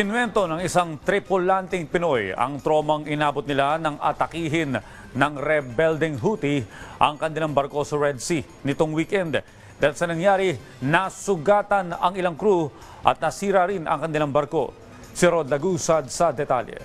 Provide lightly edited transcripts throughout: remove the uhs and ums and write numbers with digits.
Kinwento ng isang tripulanting Pinoy ang tromang inabot nila nang atakihin ng rebelding Houthi ang kanilang barko sa Red Sea nitong weekend. Dahil sa nangyari, nasugatan ang ilang crew at nasira rin ang kanilang barko. Si Rod Lagusad sa detalye.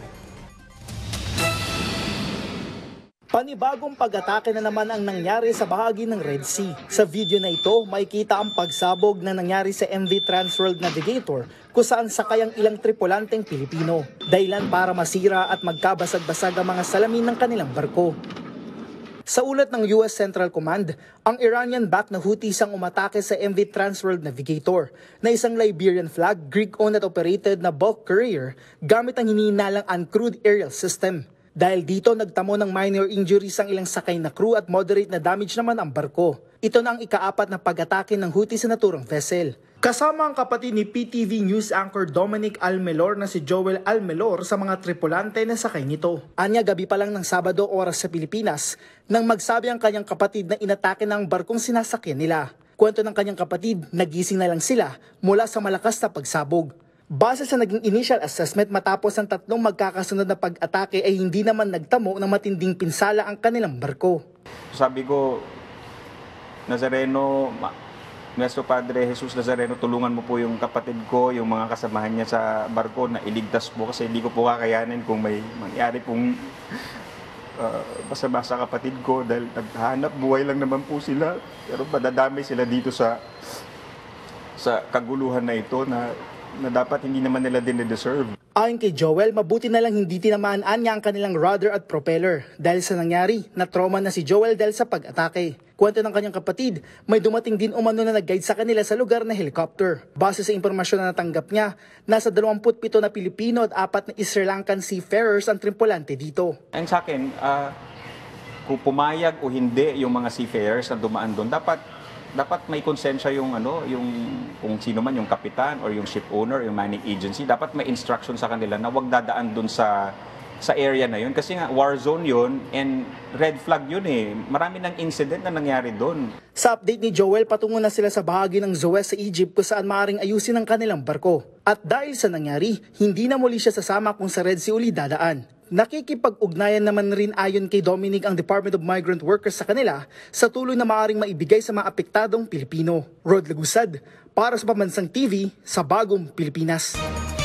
Panibagong pag-atake na naman ang nangyari sa bahagi ng Red Sea. Sa video na ito, makikita ang pagsabog na nangyari sa MV Transworld Navigator kung saan sakay ang ilang tripulanteng Pilipino. Dahilan para masira at magkabasag-basag ang mga salamin ng kanilang barko. Sa ulat ng US Central Command, ang Iranian-backed na Houthis ang umatake sa MV Transworld Navigator na isang Liberian flag, Greek-owned at operated na bulk carrier gamit ang hinihinalang uncrewed aerial system. Dahil dito nagtamo ng minor injuries ang ilang sakay na crew at moderate na damage naman ang barko. Ito na ang ika-4 na pag-atake ng Houthi sa naturang vessel. Kasama ang kapatid ni PTV News anchor Dominic Almelor na si Joel Almelor sa mga tripulante na sakay nito. Anya gabi pa lang ng Sabado oras sa Pilipinas nang magsabi ang kanyang kapatid na inatake ng barkong sinasakyan nila. Kwento ng kanyang kapatid, nagising na lang sila mula sa malakas na pagsabog. Base sa naging initial assessment matapos ang tatlong magkakasunod na pag-atake ay hindi naman nagtamo ng matinding pinsala ang kanilang barko. Sabi ko, Nazareno, Nuestro Padre Jesus Nazareno, tulungan mo po yung kapatid ko, yung mga kasamahan niya sa barko na iligtas po kasi hindi ko po kakayanin kung may mangyari pong masama sa kapatid ko dahil naghahanap buhay lang naman po sila. Pero madadami sila dito sa kaguluhan na ito na dapat hindi naman nila din-deserve. Ayon kay Joel, mabuti na lang hindi tinamaan niya ang kanilang rudder at propeller. Dahil sa nangyari, na-trauma na si Joel dahil sa pag-atake. Kwento ng kanyang kapatid, may dumating din umano na nag-guide sa kanila sa lugar na helicopter. Base sa impormasyon na natanggap niya, nasa 27 na Pilipino at 4 na Sri Lankan seafarers ang tripulante dito. Ang sa akin, kung pumayag o hindi yung mga seafarers na dumaan doon, dapat may konsensya yung kung sino man yung kapitan or yung ship owner, yung manning agency, dapat may instruction sa kanila na wag dadaan doon sa area na yun kasi nga war zone yun and red flag yun eh. Marami ng incident na nangyari doon. Sa update ni Joel, patungo na sila sa bahagi ng Suez sa Egypt kung saan maaaring ayusin ang kanilang barko. At dahil sa nangyari, hindi na muli siya sasama kung sa Red Sea uli dadaan. Nakikipag-ugnayan naman rin ayon kay Dominic ang Department of Migrant Workers sa kanila sa tulong na maaaring maibigay sa mga apektadong Pilipino. Rod Lagusad, para sa Pambansang TV, sa Bagong Pilipinas.